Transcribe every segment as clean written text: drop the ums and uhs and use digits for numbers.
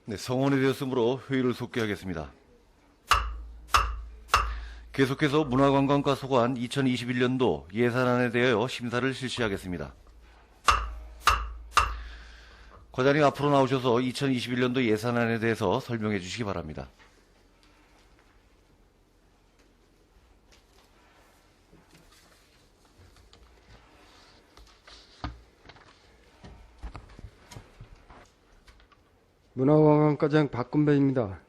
네, 성원이 되었으므로 회의를 속개하겠습니다. 계속해서 문화관광과 소관 2021년도 예산안에 대하여 심사를 실시하겠습니다. 과장님 앞으로 나오셔서 2021년도 예산안에 대해서 설명해 주시기 바랍니다. 문화관광과장 박근배입니다.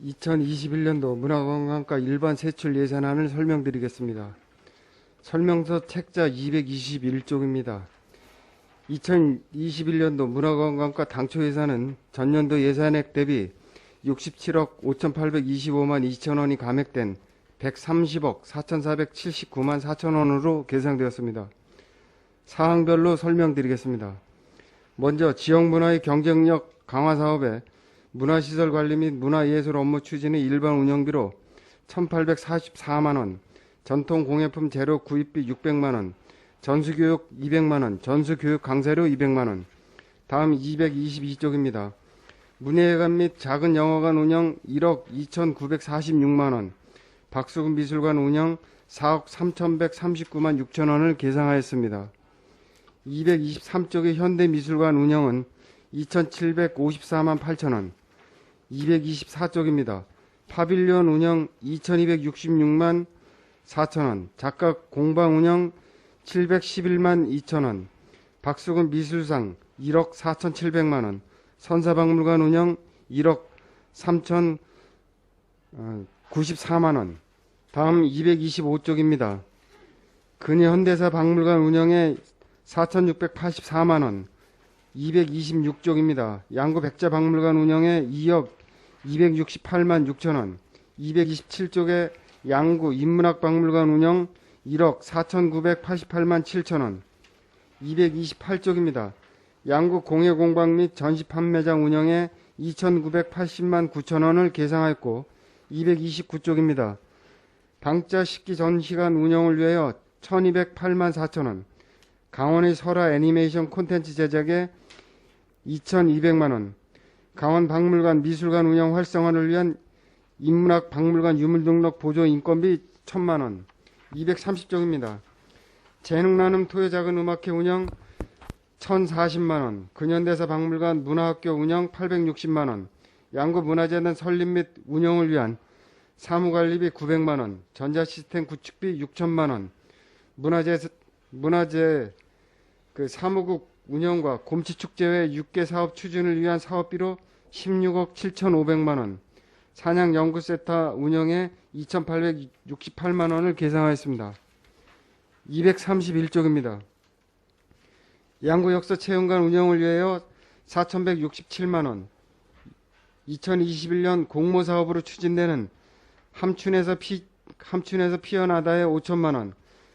2021년도 문화관광과 일반 세출 예산안을 설명드리겠습니다. 설명서 책자 221쪽입니다. 2021년도 문화관광과 당초 예산은 전년도 예산액 대비 67억 5,825만 2천원이 감액된 130억 4,479만 4천원으로 계상되었습니다. 사항별로 설명드리겠습니다. 먼저 지역문화의 경쟁력 강화 사업에 문화시설 관리 및 문화예술 업무 추진의 일반 운영비로 1,844만원, 전통공예품 재료 구입비 600만원, 전수교육 200만원, 전수교육 강사료 200만원. 다음 222쪽입니다. 문예회관 및 작은 영화관 운영 1억 2,946만원, 박수근 미술관 운영 4억 3,139만 6천원을 계상하였습니다. 223쪽의 현대미술관 운영은 2,754만 8천원, 224쪽입니다. 파빌리온 운영 2,266만 4천원, 작가 공방 운영 711만 2천원, 박수근 미술상 1억 4,700만원, 선사박물관 운영 1억 3,094만원. 다음 225쪽입니다. 근현대사 박물관 운영에 4,684만원, 226쪽입니다. 양구 백자박물관 운영에 2억 268만 6천원, 227쪽에 양구 인문학박물관 운영 1억 4,988만 7천원, 228쪽입니다. 양구 공예공방 및 전시판매장 운영에 2,980만 9천원을 계상하였고, 229쪽입니다. 방자 식기 전시관 운영을 위하여 1,208만 4천원, 강원의 설화 애니메이션 콘텐츠 제작에 2,200만원, 강원박물관 미술관 운영 활성화를 위한 인문학 박물관 유물등록 보조 인건비 1,000만원, 230쪽입니다. 재능나눔 토요작은 음악회 운영 1,040만원, 근현대사 박물관 문화학교 운영 860만원, 양구문화재단 설립 및 운영을 위한 사무관리비 900만원, 전자시스템 구축비 6천만원, 문화재 사무국 운영과 곰치축제회 6개 사업 추진을 위한 사업비로 16억 7,500만원, 산양연구센터 운영에 2,868만원을 계상하였습니다. 231쪽입니다. 양구역사체험관 운영을 위하여 4,167만원, 2021년 공모사업으로 추진되는 함춘에서 피어나다에 5천만원,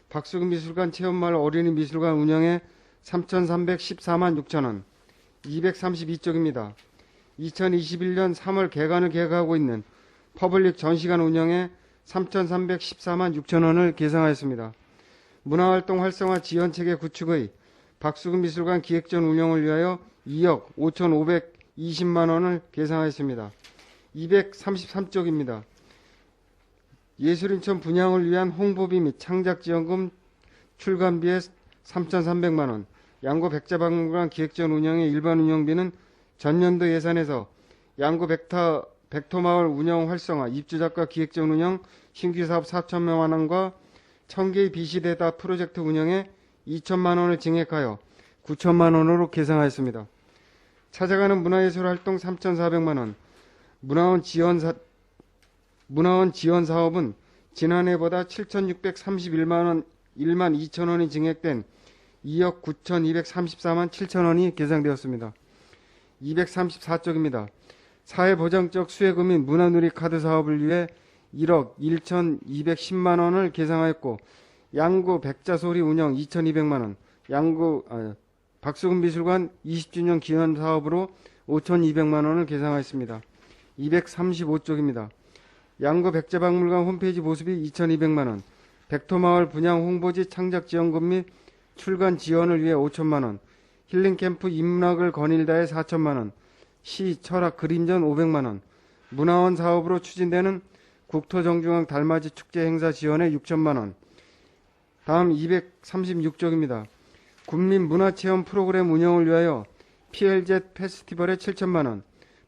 박수근 미술관 체험마을 어린이 미술관 운영에 3,314만 6천원, 232쪽입니다. 2021년 3월 개관을 계획하고 있는 퍼블릭 전시관 운영에 3,314만 6천원을 계상하였습니다. 문화활동 활성화 지원체계 구축의 박수근 미술관 기획전 운영을 위하여 2억 5,520만원을 계상하였습니다. 233쪽입니다. 예술인천 분양을 위한 홍보비 및 창작지원금 출간비에 3,300만원, 양구 백자박물관 기획전 운영의 일반 운영비는 전년도 예산에서 양구 백토마을 운영 활성화, 입주작가 기획전 운영, 신규사업 4천만원과 1,000개의 비시대다 프로젝트 운영에 2천만원을 증액하여 9천만원으로 계상하였습니다. 찾아가는 문화예술활동 3,400만원, 문화원 지원 사업은 지난해보다 7,631만원 1만 2천원이 증액된 2억 9,234만 7천원이 계상되었습니다. 234쪽입니다. 사회보장적 수혜금 및 문화누리 카드 사업을 위해 1억 1,210만원을 계상하였고, 양구 백자소리 운영 2,200만원, 박수근 미술관 20주년 기념 사업으로 5,200만원을 계상하였습니다. 235쪽입니다. 양구 백자박물관 홈페이지 보수비 2,200만원, 백토마을 분양 홍보지 창작 지원금 및 출간 지원을 위해 5천만원, 힐링캠프 인문학을 거닐다에 4천만원, 시 철학 그림전 500만원, 문화원 사업으로 추진되는 국토정중앙 달맞이 축제 행사 지원에 6천만원. 다음 236쪽입니다. 국민문화체험 프로그램 운영을 위하여 PLZ 페스티벌에 7천만원,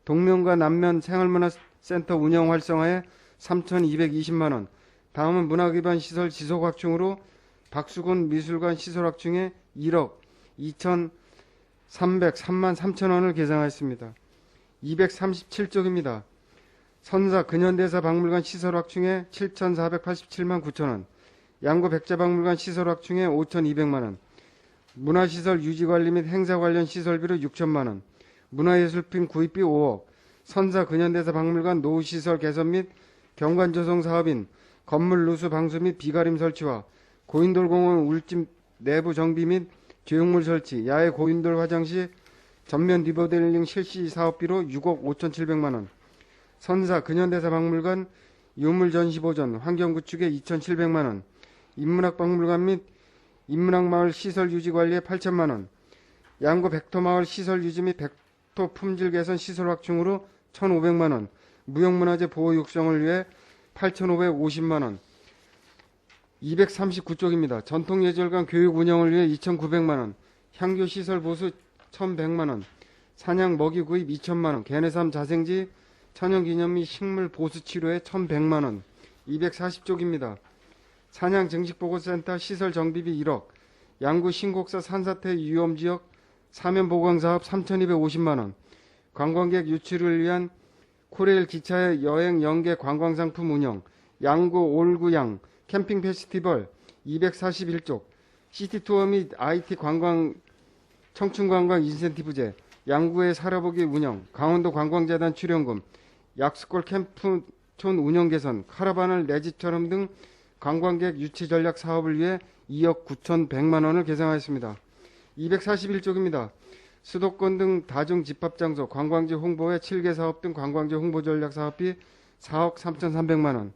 동면과 남면 생활문화센터 운영 활성화에 3,220만원. 다음은 문화기반 시설 지속 확충으로 박수곤 미술관 시설 확충에 1억 2,303만 3천원을 계상하였습니다. 237쪽입니다. 선사 근현대사 박물관 시설 확충에 7,487만 9천원, 양구 백자박물관 시설 확충에 5,200만원, 문화시설 유지관리 및 행사 관련 시설비로 6천만원, 문화예술품 구입비 5억, 선사 근현대사 박물관 노후시설 개선 및 경관 조성 사업인 건물 누수 방수 및 비가림 설치와 고인돌공원 울집 내부 정비 및 조형물 설치, 야외 고인돌 화장실 전면 리모델링 실시 사업비로 6억 5,700만원, 선사 근현대사 박물관 유물 전시 보존 환경 구축에 2,700만원, 인문학박물관 및 인문학마을 시설 유지 관리에 8천만원, 양구 백토마을 시설 유지 및 백토 품질 개선 시설 확충으로 1,500만원, 무형문화재 보호 육성을 위해 8,550만원. 239쪽입니다. 전통예술관 교육 운영을 위해 2,900만원, 향교시설 보수 1,100만원, 사냥 먹이 구입 2천만원, 개내삼 자생지 천연기념 및 식물 보수 치료에 1,100만원. 240쪽입니다. 사냥 증식보고센터 시설 정비비 1억, 양구 신곡사 산사태 위험지역 사면보강사업 3,250만원, 관광객 유치를 위한 코레일 기차의 여행 연계 관광상품 운영, 양구 올구양 캠핑 페스티벌 241쪽, 시티투어 및 IT 관광 청춘관광 인센티브제, 양구의 살아보기 운영, 강원도 관광재단 출연금, 약수골 캠프촌 운영 개선, 카라반을 내 집처럼 등 관광객 유치 전략 사업을 위해 2억 9,100만원을 계상하였습니다. 241쪽입니다. 수도권 등 다중 집합장소 관광지 홍보에 7개 사업 등 관광지 홍보 전략 사업비 4억 3,300만원.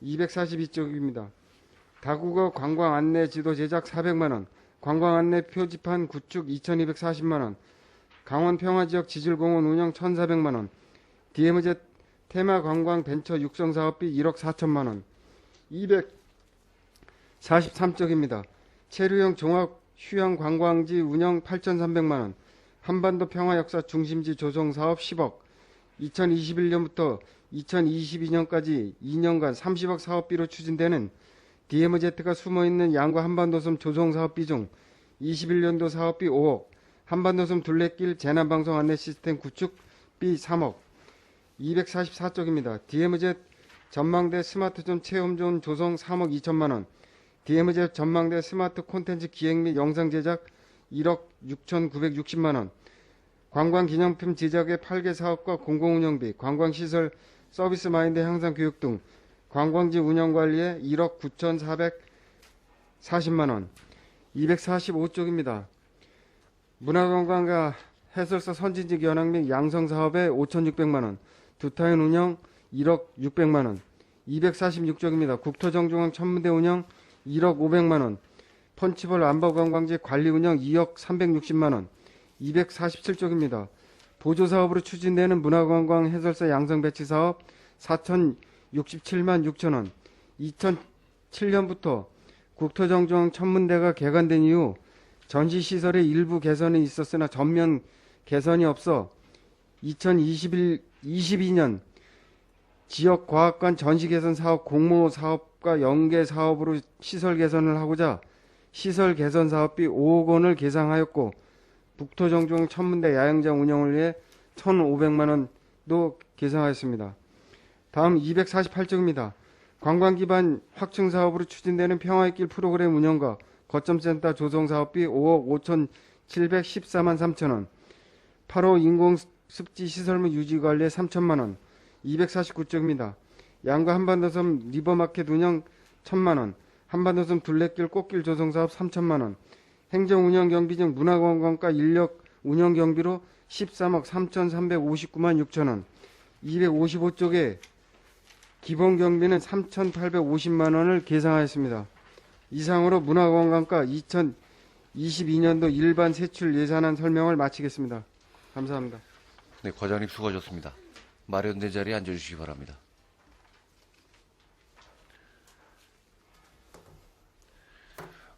242쪽입니다. 다국어 관광 안내 지도 제작 400만원, 관광 안내 표지판 구축 2,240만원, 강원 평화지역 지질공원 운영 1,400만원, DMZ 테마 관광 벤처 육성 사업비 1억 4천만원. 243쪽입니다. 체류형 종합 휴양 관광지 운영 8,300만원, 한반도 평화역사 중심지 조성 사업 10억, 2021년부터 2022년까지 2년간 30억 사업비로 추진되는 DMZ가 숨어있는 양구 한반도섬 조성 사업비 중 21년도 사업비 5억, 한반도섬 둘레길 재난방송 안내 시스템 구축비 3억. 244쪽입니다. DMZ 전망대 스마트존 체험존 조성 3억 2천만원, DMZ 전망대 스마트 콘텐츠 기획 및 영상 제작 1억 6,960만원, 관광기념품 제작의 8개 사업과 공공운영비, 관광시설 서비스 마인드 향상 교육 등 관광지 운영관리에 1억 9,440만원. 245쪽입니다. 문화관광과 해설사 선진직 연합 및 양성사업에 5,600만원, 두타연 운영 1억 600만원. 246쪽입니다. 국토정중앙 천문대 운영 1억 500만원, 펀치볼 안보관광지 관리 운영 2억 360만원. 247쪽입니다. 보조사업으로 추진되는 문화관광 해설사 양성배치 사업 4,067만 6천원. 2007년부터 국토정중앙 천문대가 개관된 이후 전시시설의 일부 개선이 있었으나 전면 개선이 없어 2022년 지역과학관 전시개선 사업 공모 사업과 연계 사업으로 시설 개선을 하고자 시설 개선 사업비 5억 원을 계상하였고, 북토정중 천문대 야영장 운영을 위해 1,500만원도 계상하였습니다. 다음 248쪽입니다. 관광기반 확충 사업으로 추진되는 평화의 길 프로그램 운영과 거점센터 조성 사업비 5억 5,714만 3천원, 8호 인공습지 시설물 유지관리에 3천만원. 249쪽입니다. 양구 한반도섬 리버마켓 운영 1,000만원, 한반도섬 둘레길 꽃길 조성 사업 3천만원, 행정운영 경비 등 문화관광과 인력 운영 경비로 13억 3,359만 6천원. 255쪽에 기본 경비는 3,850만원을 계상하였습니다. 이상으로 문화관광과 2022년도 일반 세출 예산안 설명을 마치겠습니다. 감사합니다. 네, 과장님 수고하셨습니다. 마련된 자리에 앉아주시기 바랍니다.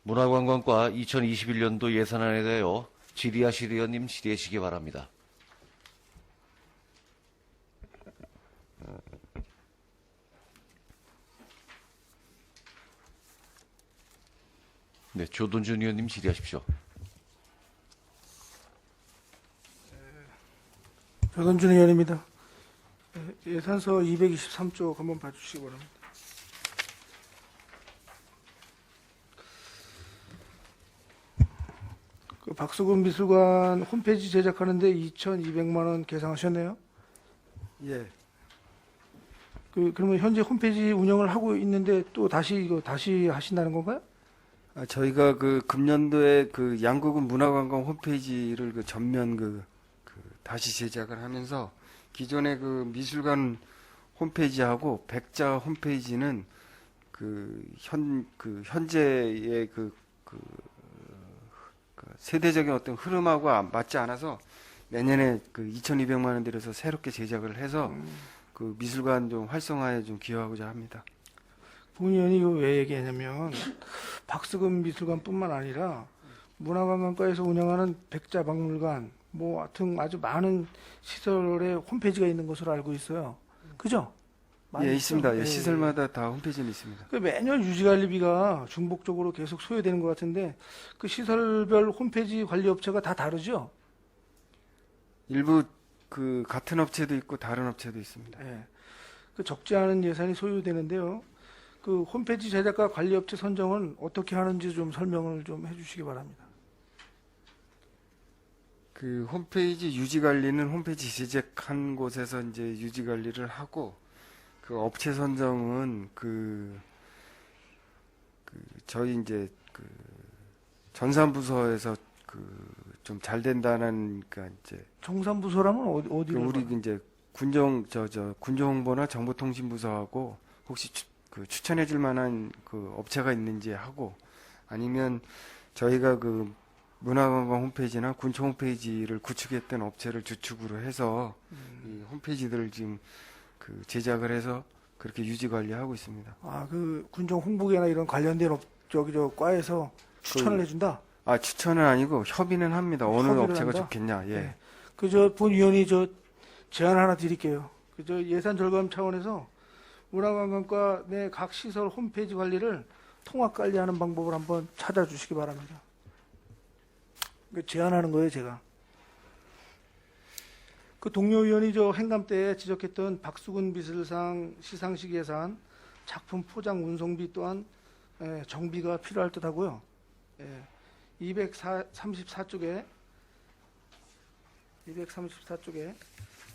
문화관광과 2021년도 예산안에 대하여 질의하실 의원님 질의하시기 바랍니다. 네, 조돈준 의원님 질의하십시오. 조선준 의원입니다. 예산서 223쪽 한번 봐주시기 바랍니다. 그 박수근 미술관 홈페이지 제작하는데 2,200만 원 계상하셨네요. 예. 그러면 현재 홈페이지 운영을 하고 있는데 또 다시 하신다는 건가요? 저희가 그 금년도에 그 양국은 문화관광 홈페이지를 그 전면 다시 제작을 하면서 기존의 그 미술관 홈페이지하고 백자 홈페이지는 현재의 세대적인 어떤 흐름하고 맞지 않아서 내년에 2,200만 원 들여서 새롭게 제작을 해서 그 미술관 좀 활성화에 좀 기여하고자 합니다. 본 의원이 이거 왜 얘기하냐면 박수근 미술관뿐만 아니라 문화관광과에서 운영하는 백자박물관 뭐 하여튼 아주 많은 시설에 홈페이지가 있는 것으로 알고 있어요. 그죠? 많이 예, 있죠? 있습니다. 예, 예. 시설마다 다 홈페이지는 있습니다. 매년 유지관리비가 중복적으로 계속 소요되는 것 같은데 그 시설별 홈페이지 관리 업체가 다 다르죠? 일부 같은 업체도 있고 다른 업체도 있습니다. 예. 그 적지 않은 예산이 소요되는데요. 그 홈페이지 제작과 관리 업체 선정은 어떻게 하는지 좀 설명을 좀 해주시기 바랍니다. 그 홈페이지 유지 관리는 홈페이지 제작한 곳에서 이제 유지 관리를 하고 그 업체 선정은 저희 이제 전산부서에서 좀 잘 된다는 이제 정산부서라면 어디로? 우리 이제 군정홍보나 정보통신부서하고 혹시 추천해 줄 만한 그 업체가 있는지 하고 아니면 저희가 문화관광 홈페이지나 군청 홈페이지를 구축했던 업체를 주축으로 해서 이 홈페이지들을 지금 제작을 해서 그렇게 유지 관리하고 있습니다. 그 군정 홍보계나 이런 관련된 저 과에서 추천을 해준다. 추천은 아니고 협의는 합니다. 어느 협의를 업체가 한다? 좋겠냐. 예. 네. 본 위원이 제안 하나 드릴게요. 예산 절감 차원에서 문화관광과 내 각 시설 홈페이지 관리를 통합 관리하는 방법을 한번 찾아주시기 바랍니다. 제안하는 거예요, 제가. 그 동료 의원이 행감 때 지적했던 박수근 미술상 시상식 예산, 작품 포장 운송비 또한 정비가 필요할 듯하고요. 234쪽에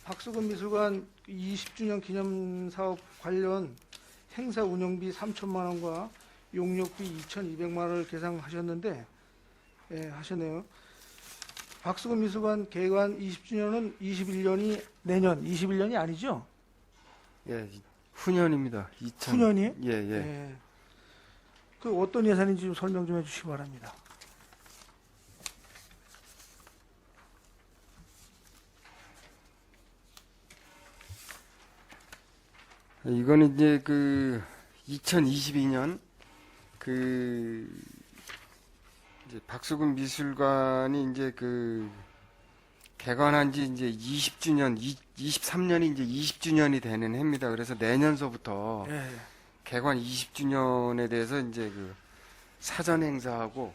박수근 미술관 20주년 기념 사업 관련 행사 운영비 3천만 원과 용역비 2,200만 원을 계상하셨는데 하셨네요. 박수근 미술관 개관 20주년은 21년이 내년 21년이 아니죠? 예. 후년입니다. 후년이에요? 예, 예. 그 어떤 예산인지 좀 설명 좀 해주시기 바랍니다. 이거는 이제 2022년 이제 박수근 미술관이 이제 개관한 지 이제 20주년, 23년이 이제 20주년이 되는 해입니다. 그래서 내년서부터 개관 20주년에 대해서 이제 사전 행사하고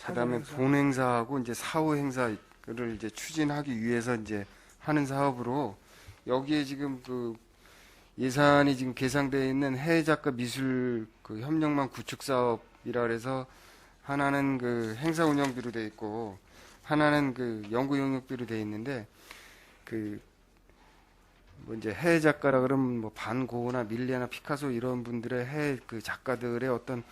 그다음에 본 행사하고 이제 사후 행사를 이제 추진하기 위해서 이제 하는 사업으로 여기에 지금 예산이 지금 계상되어 있는 해외 작가 미술 협력망 구축 사업이라 그래서 하나는 행사 운영비로 돼 있고 하나는 연구 용역비로 돼 있는데 뭐 이제 해외 작가라 그러면 뭐 반 고흐나 밀레나 피카소 이런 분들의 해외 작가들의 어떤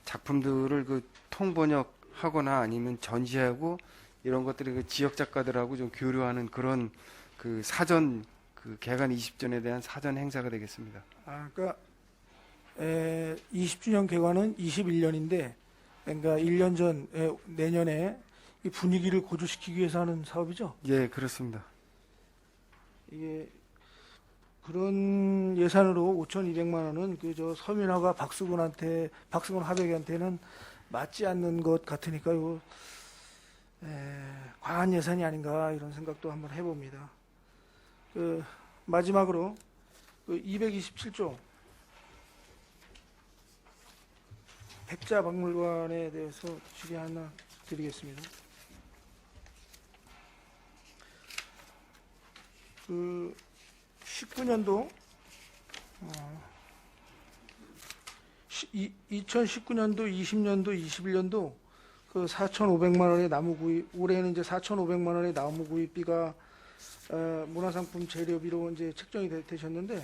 작품들을 통번역하거나 아니면 전시하고 이런 것들이 지역 작가들하고 좀 교류하는 그런 사전 개관 20주년에 대한 사전 행사가 되겠습니다. 그러니까 20주년 개관은 21년인데 그러니까 1년 전 내년에 이 분위기를 고조시키기 위해서 하는 사업이죠? 예, 그렇습니다. 이게 그런 예산으로 5,200만 원은 그 저 서민화가 박수근 하백이한테는 맞지 않는 것 같으니까요. 과한 예산이 아닌가 이런 생각도 한번 해봅니다. 그 마지막으로 그 227조 백자박물관에 대해서 질의 하나 드리겠습니다. 그 19년도 2019년도, 20년도, 21년도 그 4,500만 원의 나무 구입, 올해는 이제 4,500만 원의 나무 구입비가 문화상품 재료비로 이제 책정이 되셨는데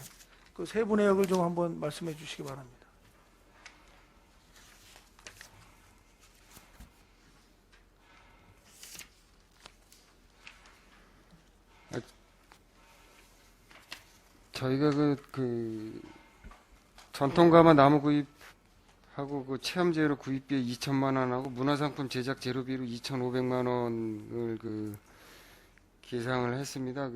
그 세부 내역을 좀 한번 말씀해 주시기 바랍니다. 저희가 전통가마 나무 구입하고 그 체험재료 구입비에 2천만 원하고 문화상품 제작 재료비로 2,500만 원을 계상을 했습니다.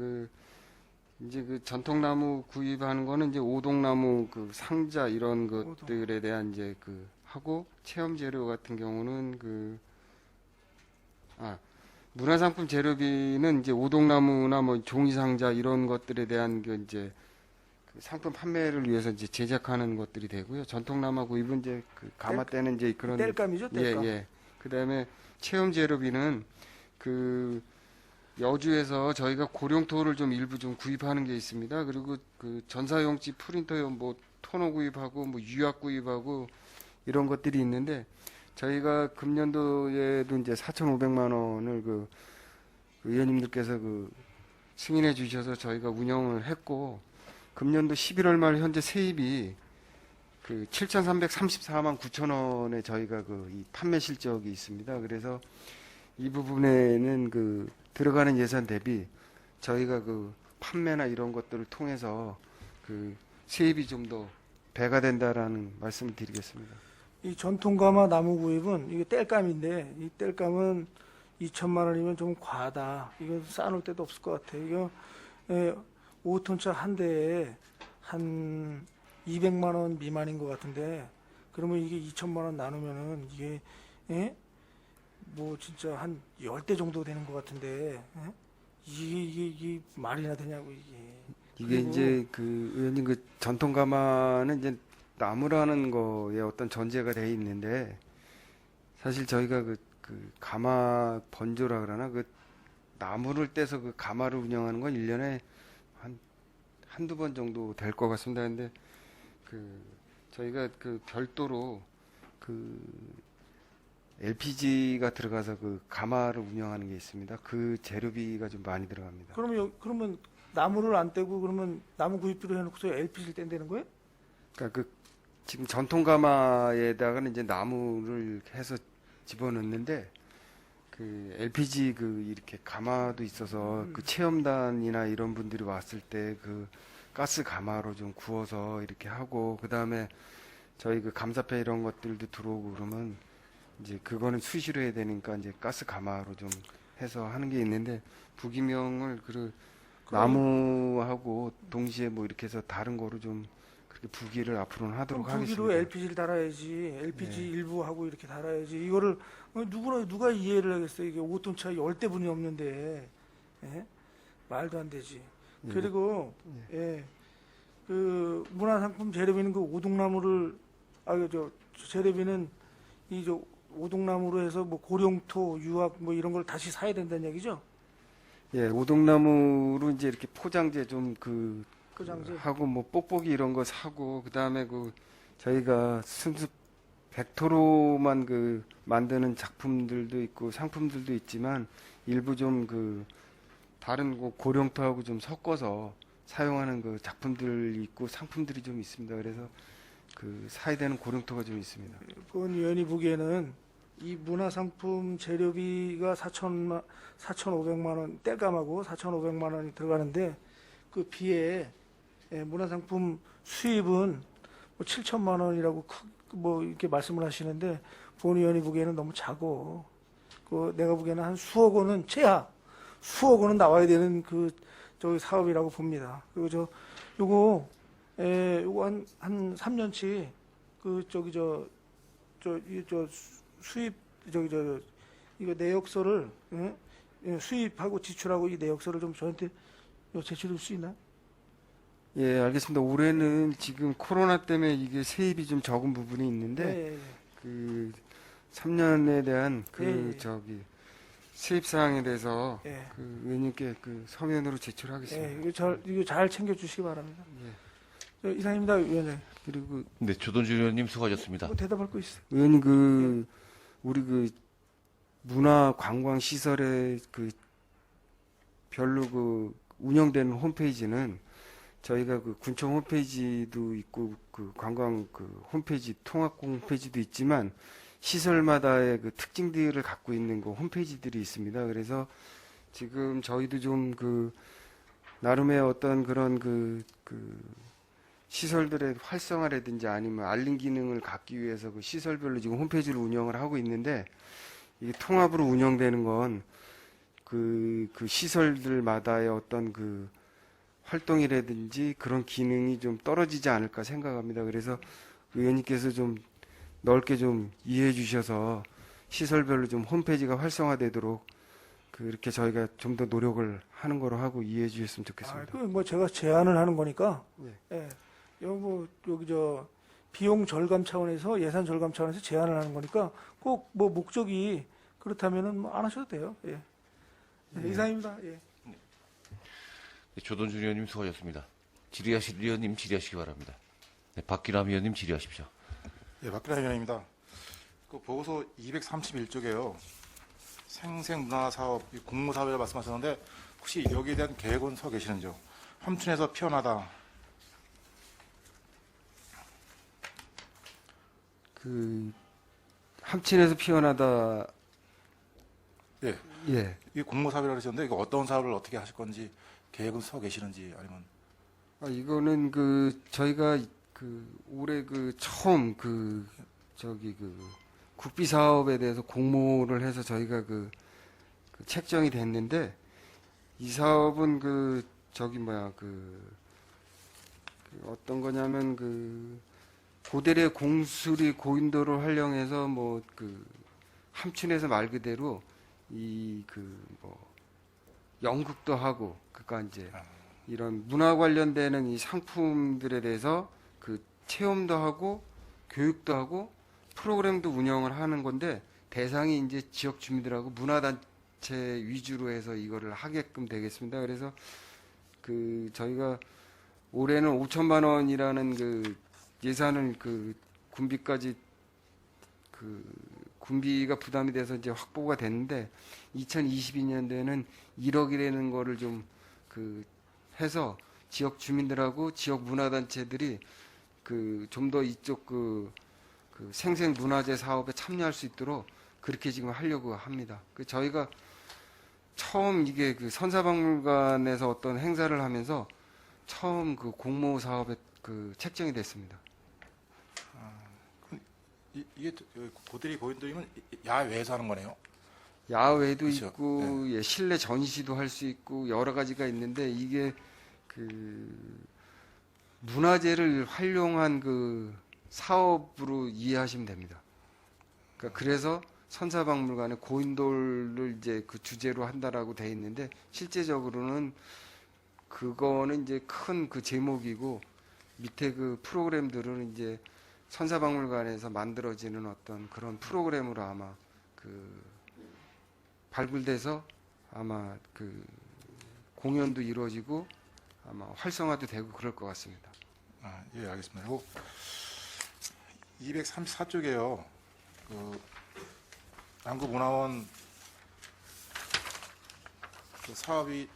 이제 전통나무 구입하는 거는 이제 오동나무 상자 이런 것들에 대한 이제 하고 체험재료 같은 경우는 문화상품 재료비는 이제 오동나무나 뭐 종이상자 이런 것들에 대한 이제 상품 판매를 위해서 이제 제작하는 것들이 되고요. 전통나무 구입은 이제 가마 때는 이제 그런 땔감이죠, 땔감. 예. 그다음에 체험 재료비는 여주에서 저희가 고령토를 좀 일부 좀 구입하는 게 있습니다. 그리고 전사용지 프린터 뭐 토너 구입하고 뭐 유약 구입하고 이런 것들이 있는데 저희가 금년도에도 이제 4,500만 원을 의원님들께서 승인해 주셔서 저희가 운영을 했고 금년도 11월 말 현재 세입이 7,334만 9천 원에 저희가 이 판매 실적이 있습니다. 그래서 이 부분에는 들어가는 예산 대비 저희가 판매나 이런 것들을 통해서 세입이 좀 더 배가 된다라는 말씀을 드리겠습니다. 이 전통가마 나무 구입은 이게 땔감인데 이 땔감은 2천만 원이면 좀 과하다. 이거 쌓아놓을 데도 없을 것 같아. 이거 5톤차 한 대에 한 200만 원 미만인 것 같은데 그러면 이게 2천만 원 나누면은 이게 뭐 진짜 한 10대 정도 되는 것 같은데 이게 말이나 되냐고 이게. 이게 이제 의원님 전통가마는 이제 나무라는 거에 어떤 전제가 돼 있는데 사실 저희가 가마 번조라 그러나 나무를 떼서 가마를 운영하는 건 1년에 한두 번 정도 될 것 같습니다. 근데 저희가 별도로 LPG가 들어가서 가마를 운영하는 게 있습니다. 그 재료비가 좀 많이 들어갑니다. 그러면 나무를 안 떼고 그러면 나무 구입비로 해놓고서 LPG를 뗀다는 거예요? 그러니까 지금 전통가마에다가는 이제 나무를 해서 집어넣는데 LPG 이렇게 가마도 있어서 체험단이나 이런 분들이 왔을 때 가스 가마로 좀 구워서 이렇게 하고 그다음에 저희 감사패 이런 것들도 들어오고 그러면 이제 그거는 수시로 해야 되니까 이제 가스 가마로 좀 해서 하는 게 있는데 부기명을 나무하고 동시에 뭐 이렇게 해서 다른 거로 좀 그렇게 부기를 앞으로는 하도록 부기로 하겠습니다. LPG를 달아야지. LPG 네. 일부 하고 이렇게 달아야지. 이거를 누가 이해를 하겠어요? 이게 5톤 차 10대분이 없는데 말도 안 되지. 예. 그리고 문화상품 재료비는 오동나무를 재료비는 오동나무로 해서 뭐 고령토, 유약 뭐 이런 걸 다시 사야 된다는 얘기죠? 예, 오동나무로 이제 이렇게 포장재 좀 포장재. 하고 뭐 뽁뽁이 이런 거 사고 그다음에 저희가 순수 백토로만 만드는 작품들도 있고 상품들도 있지만 일부 좀 다른 고령토하고 좀 섞어서 사용하는 작품들이 있고 상품들이 좀 있습니다. 그래서 사야 되는 고령토가 좀 있습니다. 본 의원이 보기에는 이 문화상품 재료비가 4,500만 원, 땔감하고 4,500만 원이 들어가는데 그 비에 문화상품 수입은 뭐 7천만 원이라고 뭐 이렇게 말씀을 하시는데 본 의원이 보기에는 너무 작고 내가 보기에는 한 수억 원은 최하 수억 원은 나와야 되는 저기 사업이라고 봅니다. 그리고 요거 한 3년치 그 저기 저 수입 이거 내역서를 수입하고 지출하고 이 내역서를 좀 저한테 제출할 수 있나요? 예, 알겠습니다. 올해는 지금 코로나 때문에 이게 세입이 좀 적은 부분이 있는데 네. 그 3년에 대한 그 예. 저기 세입 사항에 대해서 예. 그 의원님께 그 서면으로 제출하겠습니다. 예, 이거 잘 챙겨 주시기 바랍니다. 예. 이상입니다, 위원장님. 그리고 네, 조동준 의원님 수고하셨습니다. 뭐 대답할 거 있어요? 의원님 그 우리 그 문화 관광 시설의 그 별로 그 운영되는 홈페이지는 저희가 그 군청 홈페이지도 있고 그 관광 그 홈페이지 통합 홈페이지도 있지만 시설마다의 그 특징들을 갖고 있는 그 홈페이지들이 있습니다. 그래서 지금 저희도 좀 그 나름의 어떤 그런 그 시설들의 활성화라든지 아니면 알림 기능을 갖기 위해서 그 시설별로 지금 홈페이지를 운영을 하고 있는데 이게 통합으로 운영되는 건 그 시설들마다의 어떤 그 활동이라든지 그런 기능이 좀 떨어지지 않을까 생각합니다. 그래서 의원님께서 좀 넓게 좀 이해해 주셔서 시설별로 좀 홈페이지가 활성화되도록 그렇게 저희가 좀 더 노력을 하는 거로 하고 이해해 주셨으면 좋겠습니다. 뭐 제가 제안을 하는 거니까. 예. 예. 여기 비용 절감 차원에서 예산 절감 차원에서 제안을 하는 거니까 꼭 뭐 목적이 그렇다면은 뭐 안 하셔도 돼요. 예. 네, 이상입니다. 예. 네, 조동준 의원님 수고하셨습니다. 질의하실 의원님 질의하시기 바랍니다. 네, 박기남 의원님 질의하십시오. 예, 박기남 의원입니다. 그 보고서 231쪽에요. 생생문화사업, 공모사업이라고 말씀하셨는데 혹시 여기에 대한 계획은 서 계시는지요? 함춘에서 피어나다. 그 함친에서 피어나다. 예, 예. 이 공모사업이라고 하셨는데 이거 어떤 사업을 어떻게 하실 건지 계획은 서 계시는지 아니면 이거는 그 저희가 그 올해 그 처음 그 저기 그 국비 사업에 대해서 공모를 해서 저희가 그 책정이 됐는데 이 사업은 그 저기 뭐야 그 어떤 거냐면 그 고대의 공수리 고인도를 활용해서 뭐 그 함춘에서 말 그대로 이 그 뭐 연극도 하고 그러니까 이제 이런 문화 관련되는 이 상품들에 대해서 그 체험도 하고 교육도 하고 프로그램도 운영을 하는 건데 대상이 이제 지역 주민들하고 문화단체 위주로 해서 이거를 하게끔 되겠습니다. 그래서 그 저희가 올해는 5천만 원이라는 그 예산을 그 군비까지 그 군비가 부담이 돼서 이제 확보가 됐는데 2022년도에는 1억이라는 거를 좀 그 해서 지역 주민들하고 지역 문화단체들이 그 좀 더 이쪽 그 생생 문화재 사업에 참여할 수 있도록 그렇게 지금 하려고 합니다. 그 저희가 처음 이게 그 선사박물관에서 어떤 행사를 하면서 처음 그 공모 사업에 그 책정이 됐습니다. 이게 고대리 고인도이면 야외에서 하는 거네요. 야외도 그렇죠. 있고 예, 실내 전시도 할 수 있고 여러 가지가 있는데 이게 그 문화재를 활용한 그 사업으로 이해하시면 됩니다. 그러니까 그래서 선사박물관에 고인돌을 이제 그 주제로 한다라고 돼 있는데 실제적으로는 그거는 이제 큰 그 제목이고 밑에 그 프로그램들은 이제 선사박물관에서 만들어지는 어떤 그런 프로그램으로 아마 그 발굴돼서 아마 그 공연도 이루어지고 아마 활성화도 되고 그럴 것 같습니다. 예, 알겠습니다. 그리고 234쪽에요. 그 남구문화원 그 사업이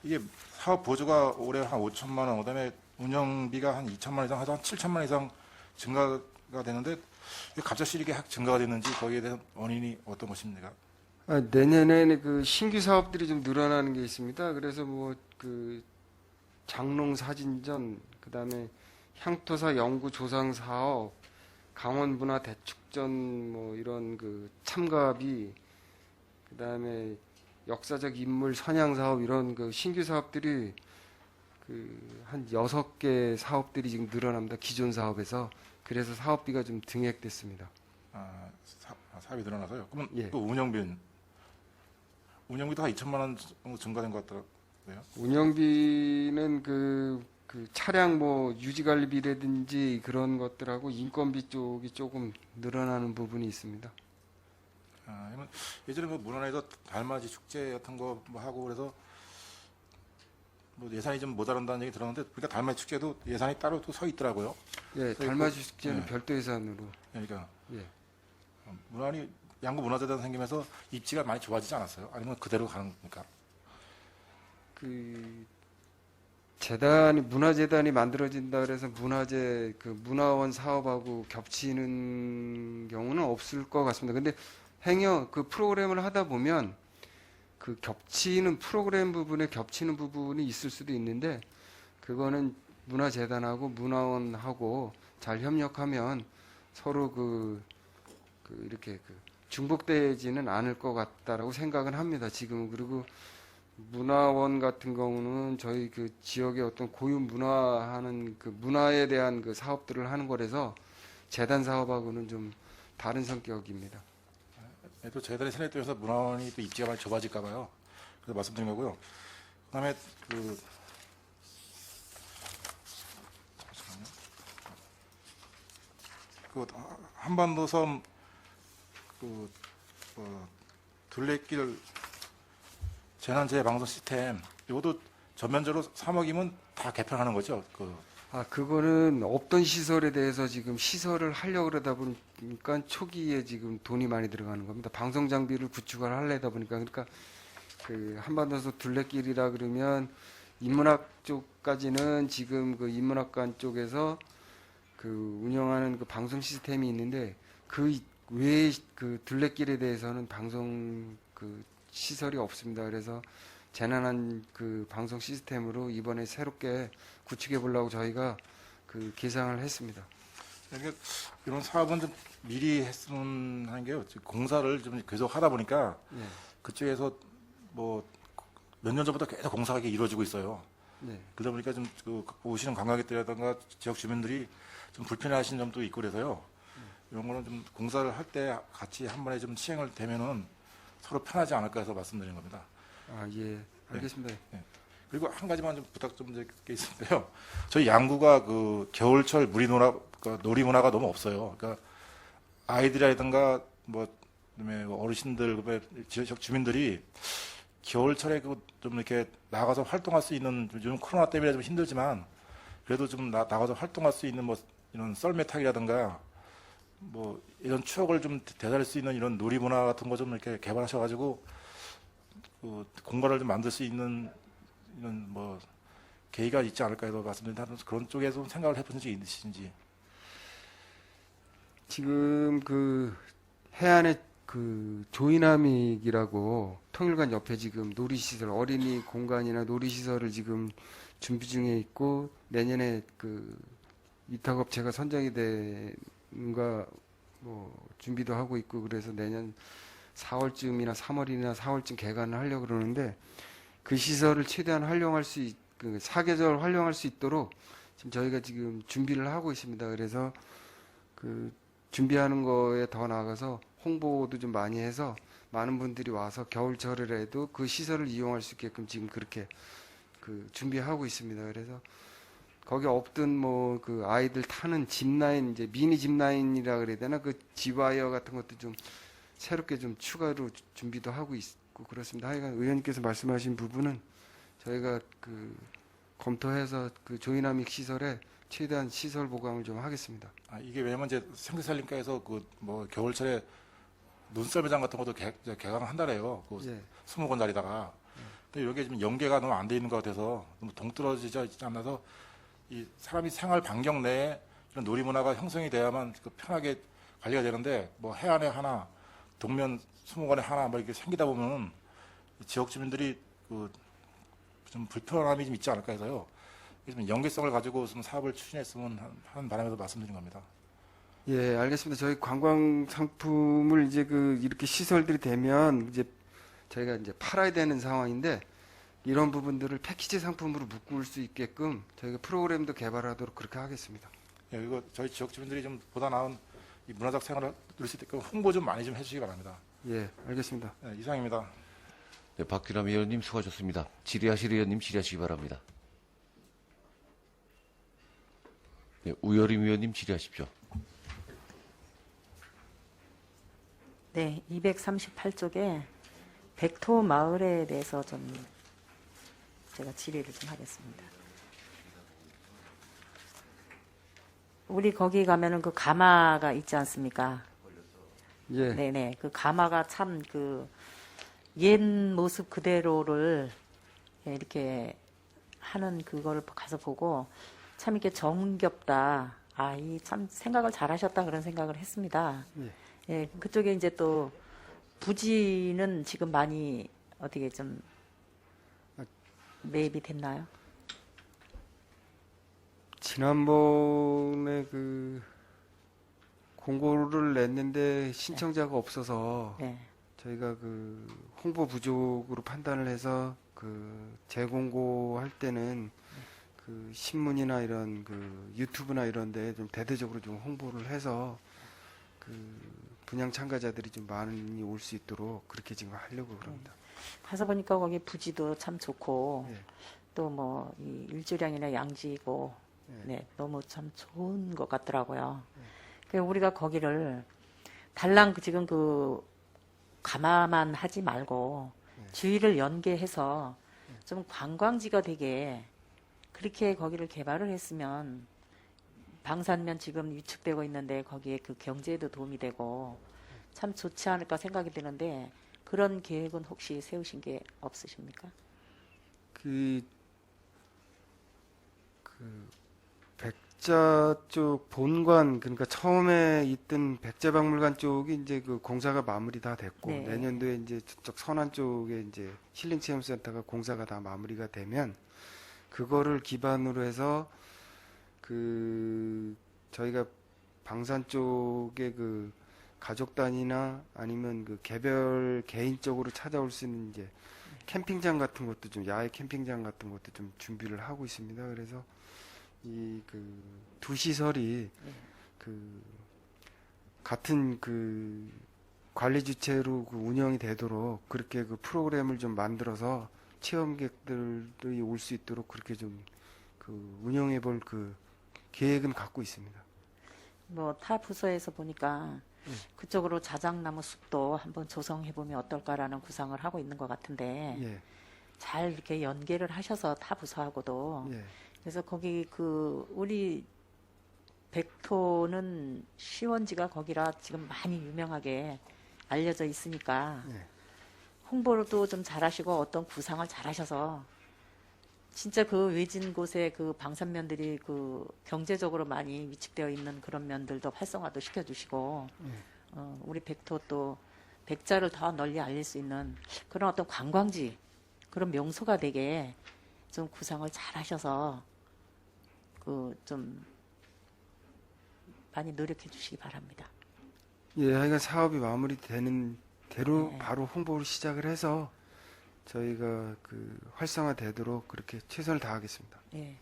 이게 사업 보조가 올해 한 5천만 원, 그다음에 운영비가 한 2천만 원 이상, 하여튼 한 7천만 원 이상 증가가 되는데 왜 갑작스레 이게 증가가 됐는지 거기에 대한 원인이 어떤 것입니까? 내년에는 그 신규 사업들이 좀 늘어나는 게 있습니다. 그래서 뭐 그 장롱 사진전, 그다음에 향토사 연구 조상 사업, 강원 문화 대축전 뭐 이런 그 참가비, 그다음에 역사적 인물 선양 사업 이런 그 신규 사업들이 한 6개 사업들이 지금 늘어납니다. 기존 사업에서. 그래서 사업비가 좀 증액됐습니다. 사업이 늘어나서요. 그러면 예. 또 운영비도 한 2천만 원 정도 증가된 것 같더라고요. 운영비는 그 차량 뭐 유지관리비라든지 그런 것들하고 인건비 쪽이 조금 늘어나는 부분이 있습니다. 그러면 예전에 뭐 문안에서 달맞이 축제 같은 거 뭐 하고 그래서 뭐 예산이 좀 모자란다는 얘기 들었는데, 그러니까 달맞이 축제도 예산이 따로 또 서 있더라고요. 예, 있고, 달맞이 축제는 예. 별도 예산으로. 그러니까 예. 문안이 양구 문화재단 생기면서 입지가 많이 좋아지지 않았어요? 아니면 그대로 가는 겁니까? 문화재단이 만들어진다 그래서 문화재 문화원 사업하고 겹치는 경우는 없을 것 같습니다. 근데 프로그램을 하다 보면 프로그램 부분에 겹치는 부분이 있을 수도 있는데, 그거는 문화재단하고 문화원하고 잘 협력하면 서로 이렇게 중복되지는 않을 것 같다라고 생각은 합니다. 지금. 그리고 문화원 같은 경우는 저희 지역의 어떤 고유 문화하는 문화에 대한 사업들을 하는 거라서 재단 사업하고는 좀 다른 성격입니다. 또 재단이 세뇌되면서 문화원이 또 입지가 많이 좁아질까 봐요. 그래서 말씀드린 거고요. 그다음에 잠시만요. 한반도섬 둘레길 재난재해 방송 시스템, 이것도 전면적으로 3억이면 다 개편하는 거죠? 그거는 없던 시설에 대해서 지금 시설을 하려고 그러다 보니까 초기에 지금 돈이 많이 들어가는 겁니다. 방송 장비를 구축을 하려다 보니까. 그러니까 한반도서 둘레길이라 그러면 인문학 쪽까지는 지금 인문학관 쪽에서 운영하는 방송 시스템이 있는데, 그 외에 둘레길에 대해서는 방송 시설이 없습니다. 그래서 재난한 방송 시스템으로 이번에 새롭게 구축해 보려고 저희가 계상을 했습니다. 그러니까 이런 사업은 좀 미리 했으면 하는 게요. 공사를 좀 계속 하다 보니까 예. 그쪽에서 뭐 몇 년 전부터 계속 공사가 이루어지고 있어요. 네. 그러다 보니까 좀 오시는 관광객들이라든가 지역 주민들이 좀 불편해하시는 점도 있고 그래서요. 이런 거는 좀 공사를 할 때 같이 한 번에 좀 시행을 되면은 서로 편하지 않을까 해서 말씀드린 겁니다. 예. 알겠습니다. 그리고 한 가지만 좀 부탁 좀 드릴 게 있는데요. 저희 양구가 겨울철 놀이 문화가 너무 없어요. 그러니까 아이들이라든가 그다음에 어르신들, 지역 주민들이 겨울철에 좀 이렇게 나가서 활동할 수 있는, 요즘 코로나 때문에 좀 힘들지만 그래도 좀 나가서 활동할 수 있는 이런 썰매타기라든가 이런 추억을 좀 되살릴 수 있는 이런 놀이 문화 같은 거 좀 이렇게 개발하셔가지고 공간을 좀 만들 수 있는 이런 계기가 있지 않을까 해서 말씀드린다. 그런 쪽에서 생각을 해보신 적이 있으신지. 지금 해안에 조이나믹이라고 통일관 옆에 지금 놀이시설, 어린이 공간이나 놀이시설을 지금 준비 중에 있고, 내년에 위탁업체가 선정이 된가 준비도 하고 있고, 그래서 내년 4월쯤이나 3월이나 4월쯤 개관을 하려고 그러는데, 그 시설을 최대한 활용할 수 사계절 활용할 수 있도록 지금 저희가 지금 준비를 하고 있습니다. 그래서 준비하는 거에 더 나아가서 홍보도 좀 많이 해서 많은 분들이 와서 겨울철에라도 그 시설을 이용할 수 있게끔 지금 그렇게 준비하고 있습니다. 그래서 거기 없던 아이들 타는 짚라인, 이제 미니 짚라인이라 그래야 되나, 지와이어 같은 것도 좀 새롭게 좀 추가로 준비도 하고 있고 그렇습니다. 하여간 의원님께서 말씀하신 부분은 저희가 검토해서 조이나믹 시설에 최대한 시설 보강을 좀 하겠습니다. 이게 왜냐면 이제 생태살림과에서 겨울철에 눈썰매장 같은 것도 개강한다래요. 예. 20건짜리다가. 근데 여기에 지금 연계가 너무 안 돼 있는 것 같아서 너무 동떨어지지 않아서 이 사람이 생활 반경 내에 이런 놀이 문화가 형성이 돼야만 편하게 관리가 되는데, 해안에 하나, 동면 20건에 하나 이렇게 생기다 보면 지역 주민들이 좀 불편함이 좀 있지 않을까 해서요. 좀 연계성을 가지고 좀 사업을 추진했으면 하는 바람에서 말씀드린 겁니다. 예, 알겠습니다. 저희 관광 상품을 이제 이렇게 시설들이 되면 이제 저희가 이제 팔아야 되는 상황인데, 이런 부분들을 패키지 상품으로 묶을 수 있게끔 저희가 프로그램도 개발하도록 그렇게 하겠습니다. 예, 이거 저희 지역 주민들이 좀 보다 나은 이 문화적 생활을 누릴 수 있게끔 홍보 좀 많이 좀 해주시기 바랍니다. 예, 알겠습니다. 예, 이상입니다. 네, 박규남 의원님 수고하셨습니다. 질의하실 의원님 질의하시기 바랍니다. 네, 우여림 의원님 질의하십시오. 네, 238쪽에 백토 마을에 대해서 좀 제가 질의를 좀 하겠습니다. 우리 거기 가면은 그 가마가 있지 않습니까? 예, 네네, 그 가마가 참 그 옛 모습 그대로를 이렇게 하는 그거를 가서 보고 참 이렇게 정겹다. 아, 이 참 생각을 잘하셨다 그런 생각을 했습니다. 예. 예, 그쪽에 이제 또 부지는 지금 많이 어떻게 좀 매입이 됐나요? 지난번에 그 공고를 냈는데 신청자가 없어서 네. 저희가 그 홍보 부족으로 판단을 해서 그 재공고할 때는 그 신문이나 이런 그 유튜브나 이런 데 좀 대대적으로 좀 홍보를 해서 그 분양 참가자들이 좀 많이 올 수 있도록 그렇게 지금 하려고 그럽니다. 가서 보니까 거기 부지도 참 좋고 예. 또 뭐 이 일조량이나 양지고 네, 너무 참 좋은 것 같더라고요. 그래서 우리가 거기를 달랑 지금 그 가마만 하지 말고 주위를 연계해서 좀 관광지가 되게 그렇게 거기를 개발을 했으면 방산면 지금 위축되고 있는데 거기에 그 경제에도 도움이 되고 참 좋지 않을까 생각이 드는데 그런 계획은 혹시 세우신 게 없으십니까? 그 백자 쪽 본관 그러니까 처음에 있던 백자박물관 쪽이 이제 그 공사가 마무리 다 됐고 네. 내년도에 이제 저쪽 선안 쪽에 이제 힐링체험센터가 공사가 다 마무리가 되면 그거를 기반으로 해서 그 저희가 방산 쪽에 그 가족 단위나 아니면 그 개별 개인적으로 찾아올 수 있는 이제 캠핑장 같은 것도 좀 야외 캠핑장 같은 것도 좀 준비를 하고 있습니다. 그래서 이 그 두 시설이 그 같은 그 관리 주체로 그 운영이 되도록 그렇게 그 프로그램을 좀 만들어서 체험객들이 올 수 있도록 그렇게 좀 그 운영해 볼 그 계획은 갖고 있습니다. 뭐 타 부서에서 보니까 그쪽으로 자작나무 숲도 한번 조성해 보면 어떨까라는 구상을 하고 있는 것 같은데 예, 잘 이렇게 연계를 하셔서 타 부서하고도 예, 그래서 거기 그 우리 백토는 시원지가 거기라 지금 많이 유명하게 알려져 있으니까 예. 홍보도 좀 잘하시고 어떤 구상을 잘하셔서 진짜 그 외진 곳에 그 방산면들이 그 경제적으로 많이 위축되어 있는 그런 면들도 활성화도 시켜주시고 우리 백토 또 백자를 더 널리 알릴 수 있는 그런 어떤 관광지 그런 명소가 되게 좀 구상을 잘하셔서 그 좀 많이 노력해 주시기 바랍니다. 예, 하여간 사업이 마무리되는 대로 네. 바로 홍보를 시작을 해서 저희가 그 활성화되도록 그렇게 최선을 다하겠습니다. 예,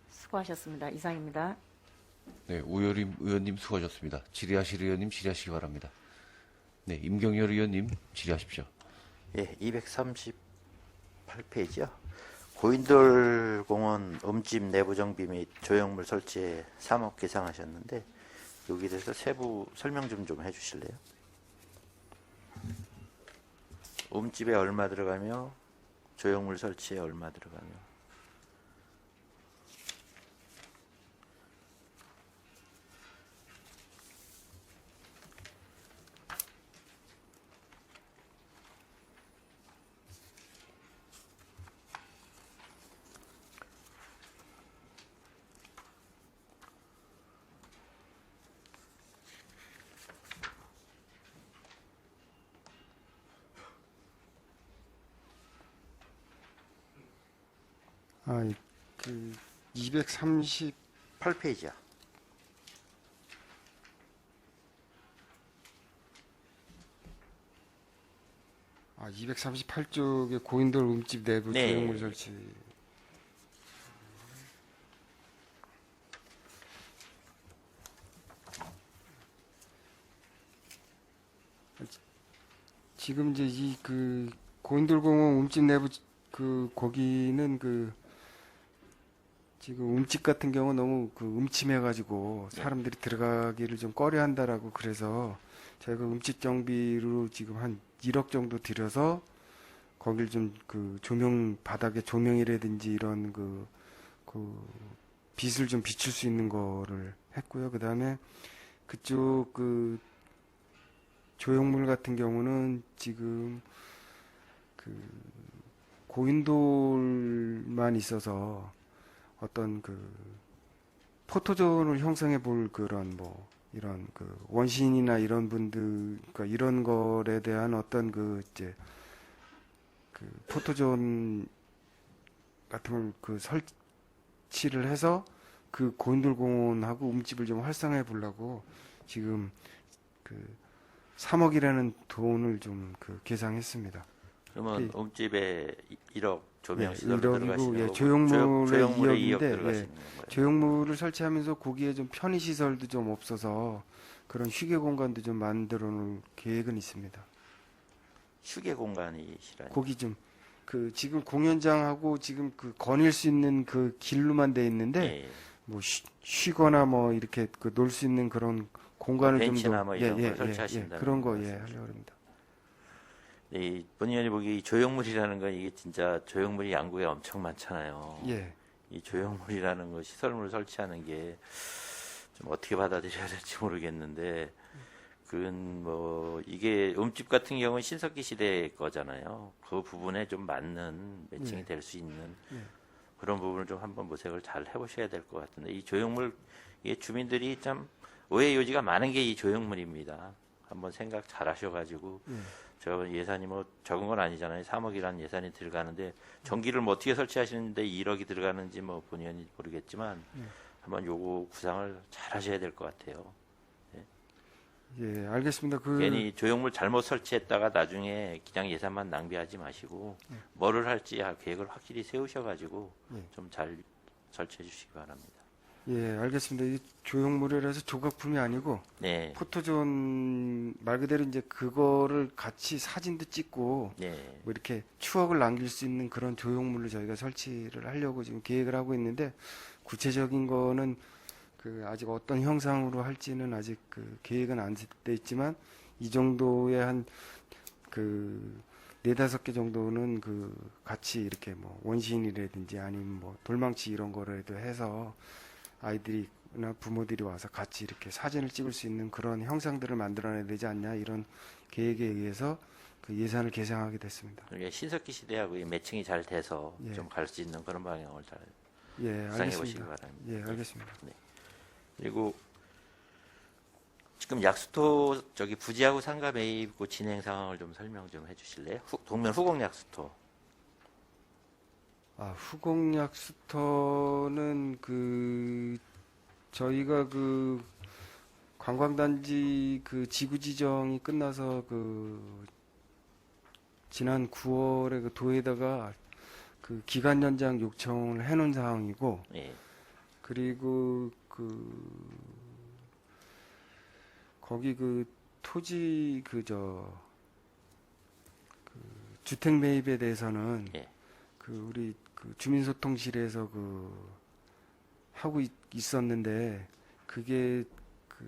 수고하셨습니다. 이상입니다. 네, 우여림 의원님 수고하셨습니다. 질의하실 의원님 질의하시기 바랍니다. 네, 임경열 의원님 질의하십시오. 예, 238페이지요. 고인돌공원 음집 내부 정비 및 조형물 설치에 3억 예상하셨는데 여기에 대해서 세부 설명 좀 해주실래요? 음집에 얼마 들어가며 조형물 설치에 얼마 들어가며 그 230, 8페이지야. 238쪽에 고인돌 움집 내부 네. 조형물 설치. 지금 이제 이 그 고인돌공원 움집 내부 그 거기는 그 지금 움집 같은 경우 너무 그 음침해가지고 사람들이 들어가기를 좀 꺼려한다라고 그래서 저희가 움집 정비로 지금 한 1억 정도 들여서 거길 좀 그 조명 바닥에 조명이라든지 이런 그 빛을 좀 비출 수 있는 거를 했고요. 그 다음에 그쪽 그 조형물 같은 경우는 지금 그 고인돌만 있어서 어떤 그 포토존을 형성해 볼 그런 뭐 이런 그 원시인이나 이런 분들 그러니까 이런 거에 대한 어떤 그 이제 그 포토존 같은 걸 그 설치를 해서 그 고인돌 공원하고 움집을 좀 활성화해 보려고 지금 그 3억이라는 돈을 좀 그 계상했습니다. 그러면 움집에 1억 조명 예, 시설로 1억이고, 들어가시는 예, 거고 조형물에 조형물에 2억 2억인데, 들어가시는 건가요? 조형물을 설치하면서 거기에 좀 편의 시설도 좀 없어서 그런 휴게 공간도 좀 만들어 놓을 계획은 있습니다. 휴게 공간이시라니. 거기 좀 그 지금 공연장하고 지금 그 거닐 수 있는 그 길로만 돼 있는데 예. 뭐 쉬거나 뭐 이렇게 그 놀 수 있는 그런 공간을 좀 벤치나 더 뭐 이런 걸 설치하신다는 그런 거 말씀이시죠? 하려고 합니다. 이 본의원이 보기 이 조형물이라는 건 이게 진짜 조형물이 양구에 엄청 많잖아요. 예. 이 조형물이라는 거 시설물을 설치하는 게 좀 어떻게 받아들여야 될지 모르겠는데 그건 뭐 이게 움집 같은 경우는 신석기 시대 거잖아요. 그 부분에 좀 맞는 매칭이 될 수 있는 그런 부분을 좀 한번 모색을 잘 해보셔야 될 것 같은데 이 조형물 이게 주민들이 참 오해 요지가 많은 게 이 조형물입니다. 한번 생각 잘 하셔가지고 저 예산이 뭐 적은 건 아니잖아요. 3억이라는 예산이 들어가는데 전기를 뭐 어떻게 설치하시는데 1억이 들어가는지 뭐 본의원이 모르겠지만 한번 요거 구상을 잘 하셔야 될 것 같아요. 예, 알겠습니다. 괜히 조형물 잘못 설치했다가 나중에 그냥 예산만 낭비하지 마시고 뭐를 할지 계획을 확실히 세우셔가지고 좀 잘 설치해 주시기 바랍니다. 예, 알겠습니다. 이 조형물이라서 조각품이 아니고 네, 포토존 말 그대로 이제 그거를 같이 사진도 찍고 네, 뭐 이렇게 추억을 남길 수 있는 그런 조형물을 저희가 설치를 하려고 지금 계획을 하고 있는데 구체적인 거는 그 아직 어떤 형상으로 할지는 아직 그 계획은 안 돼 있지만 이 정도의 한 그 네다섯 개 정도는 그 같이 이렇게 뭐 원시인이라든지 아니면 뭐 돌망치 이런 거라도 해서 아이들이나 부모들이 와서 같이 이렇게 사진을 찍을 수 있는 그런 형상들을 만들어내야 되지 않냐 이런 계획에 의해서 그 예산을 계상하게 됐습니다. 이게 신석기 시대하고 이 매칭이 잘 돼서 예. 좀 갈 수 있는 그런 방향을 잘 예, 구상해 보시기 알겠습니다. 바랍니다. 예, 알겠습니다. 그리고 지금 약수토 저기 부지하고 상가 매입 그 진행 상황을 좀 설명 좀 해주실래요? 동면 후공 약수토. 아, 후공약수터는 그 저희가 그 관광단지 그 지구 지정이 끝나서 그 지난 9월에 그 도에다가 그 기간 연장 요청을 해놓은 상황이고 예, 그리고 그 거기 그 토지 그 주택 매입에 대해서는 예. 그 우리 그 주민소통실에서 그 하고 있었는데 그게 그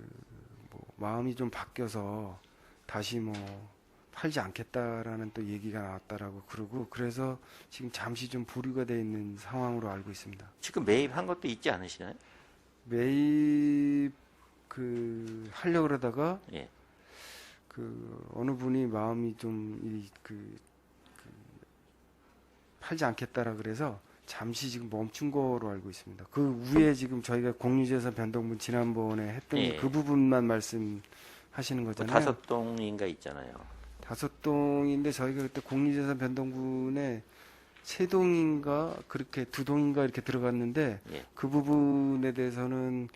뭐 마음이 좀 바뀌어서 다시 뭐 팔지 않겠다라는 또 얘기가 나왔다라고 그러고 그래서 지금 잠시 좀 보류가 돼 있는 상황으로 알고 있습니다. 지금 매입한 것도 있지 않으시나요? 매입 그 하려고 그러다가 예. 그 어느 분이 마음이 좀 팔지 않겠다라 그래서 잠시 지금 멈춘 거로 알고 있습니다. 그 위에 지금 저희가 공유재산 변동분 지난번에 했던 예. 그 부분만 말씀하시는 그 거잖아요. 5동인가 있잖아요. 5동인데 저희가 그때 공유재산 변동분에 3동인가 그렇게 2동인가 이렇게 들어갔는데 예. 그 부분에 대해서는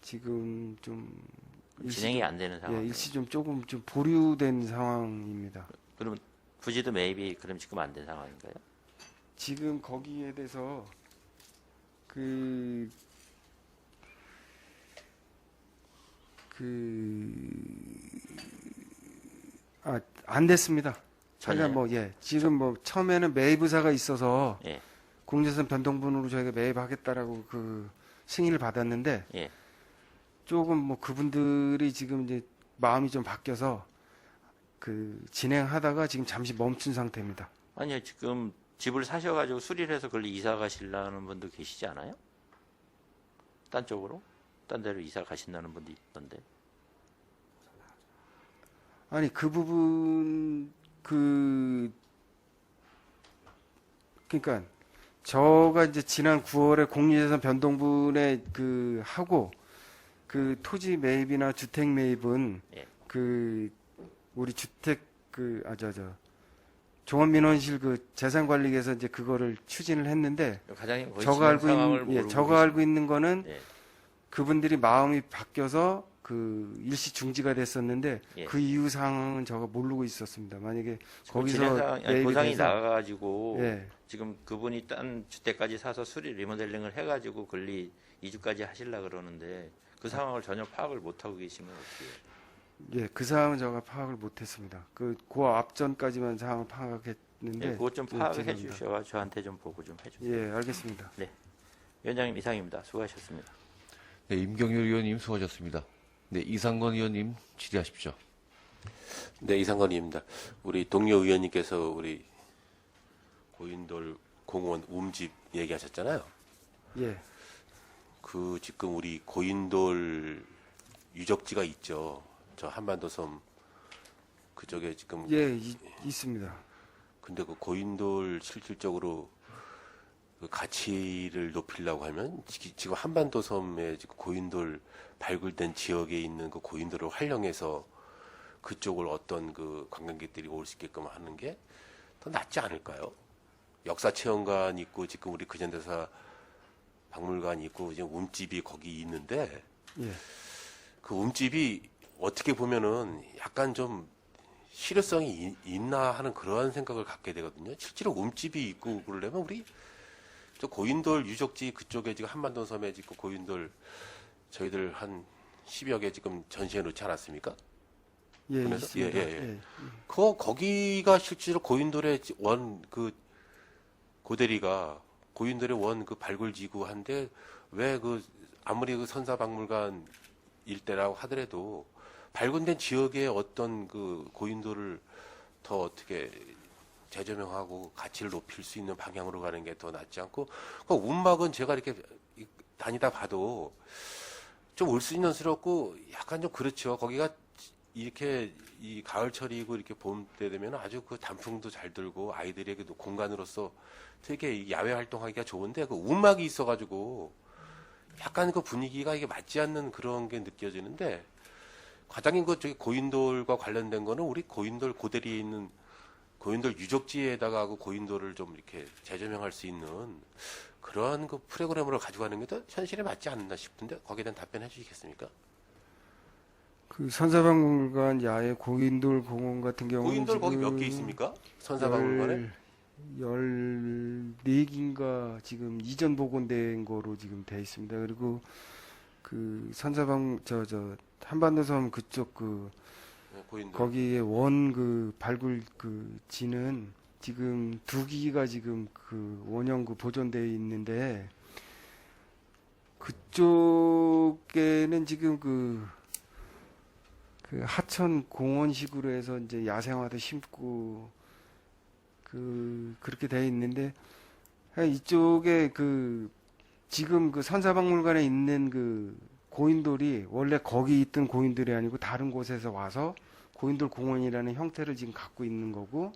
지금 좀 진행이 안 되는 상황. 일시 좀 조금 좀 보류된 상황입니다. 그러면 부지도 매입이 그럼 지금 안 된 상황인가요? 지금 거기에 대해서 안 됐습니다. 저희가 전혀요? 지금 처음에는 매입의사가 있어서 예, 공제선 변동분으로 저희가 매입하겠다라고 그 승인을 받았는데 예. 조금 그분들이 지금 이제 마음이 좀 바뀌어서 진행하다가 지금 잠시 멈춘 상태입니다. 아니요, 지금 집을 사셔가지고 수리를 해서 그걸 이사 가시려는 분도 계시지 않아요? 딴 쪽으로? 딴 데로 이사 가신다는 분도 있던데. 아니 그 부분 그러니까 저가 이제 지난 9월에 공유재산 변동분에 하고 토지 매입이나 주택 매입은 예. 우리 주택 종합민원실 재산관리에서 이제 그거를 추진을 했는데 과장님 거의 저가 진행 상황을 알고 모르고 저가 알고 있는 거는 예. 그분들이 마음이 바뀌어서 일시 중지가 됐었는데 예. 그 이후 상황은 저가 모르고 있었습니다. 만약에 지금 진행 거기서 상황, 아니, 매입이 보상이 돼서 나가가지고 예. 지금 그분이 딴 주택까지 사서 수리 리모델링을 해가지고 권리 이주까지 하시려 그러는데 그 상황을 전혀 파악을 못 하고 계시면 어떻게 해요? 예, 그 상황은 제가 파악을 못했습니다. 그 앞전까지만 상황을 파악했는데 예, 그것 좀 예, 파악해 죄송합니다. 주셔서 저한테 좀 보고 좀 해주세요. 예, 알겠습니다. 위원장님 이상입니다. 수고하셨습니다. 네, 임경률 의원님 수고하셨습니다. 네, 이상건 의원님 질의하십시오. 네, 이상건입니다. 우리 동료 의원님께서 우리 고인돌 공원 움집 얘기하셨잖아요. 예, 지금 우리 고인돌 유적지가 있죠. 저 한반도섬 그쪽에 지금. 예, 있습니다. 근데 그 고인돌 실질적으로 그 가치를 높이려고 하면 지금 한반도섬에 지금 고인돌 발굴된 지역에 있는 그 고인돌을 활용해서 그쪽을 어떤 관광객들이 올 수 있게끔 하는 게 더 낫지 않을까요? 역사체험관 있고 지금 우리 근현대사 박물관 있고 지금 움집이 거기 있는데 예, 그 움집이 어떻게 보면은 약간 좀 실효성이 있나 하는 그러한 생각을 갖게 되거든요. 실제로 움집이 있고 그러려면 우리 저 고인돌 유적지 그쪽에 지금 한반도섬에 지금 고인돌 저희들 한 10여 개 지금 전시해 놓지 않았습니까? 예, 그래서? 있습니다. 예. 거기가 실제로 고인돌의 고대리가 고인돌의 발굴지구 한데 왜 아무리 선사박물관 일대라고 하더라도 발굴된 지역의 어떤 고인돌을 더 어떻게 재조명하고 가치를 높일 수 있는 방향으로 가는 게 더 낫지 않고 운막은 제가 이렇게 다니다 봐도 좀 올수있는스럽고 약간 좀 그렇죠. 거기가 이렇게 이 가을철이고 이렇게 봄 때 되면 아주 단풍도 잘 들고 아이들에게도 공간으로서 되게 야외 활동하기가 좋은데 운막이 있어가지고 약간 분위기가 이게 맞지 않는 그런 게 느껴지는데 과장님 저기 고인돌과 관련된 거는 우리 고인돌 고대리에 있는 고인돌 유적지에다가 고인돌을 좀 이렇게 재조명할 수 있는 그러한 프로그램으로 가져가는 게 더 현실에 맞지 않나 싶은데 거기에 대한 답변해 주시겠습니까? 선사박물관 야외 고인돌 공원 같은 경우는 고인돌 거기 몇 지금 개 있습니까? 선사박물관에? 14기인가 지금 이전 복원된 거로 지금 돼 있습니다. 그리고 한반도섬 그쪽 네, 고인돌. 거기에 발굴 지는 지금 2기가 지금 원형 보존되어 있는데 그쪽에는 지금 하천 공원식으로 해서 이제 야생화도 심고 그렇게 돼 있는데 이쪽에 지금 선사박물관에 있는 고인돌이 원래 거기 있던 고인돌이 아니고 다른 곳에서 와서 고인돌 공원이라는 형태를 지금 갖고 있는 거고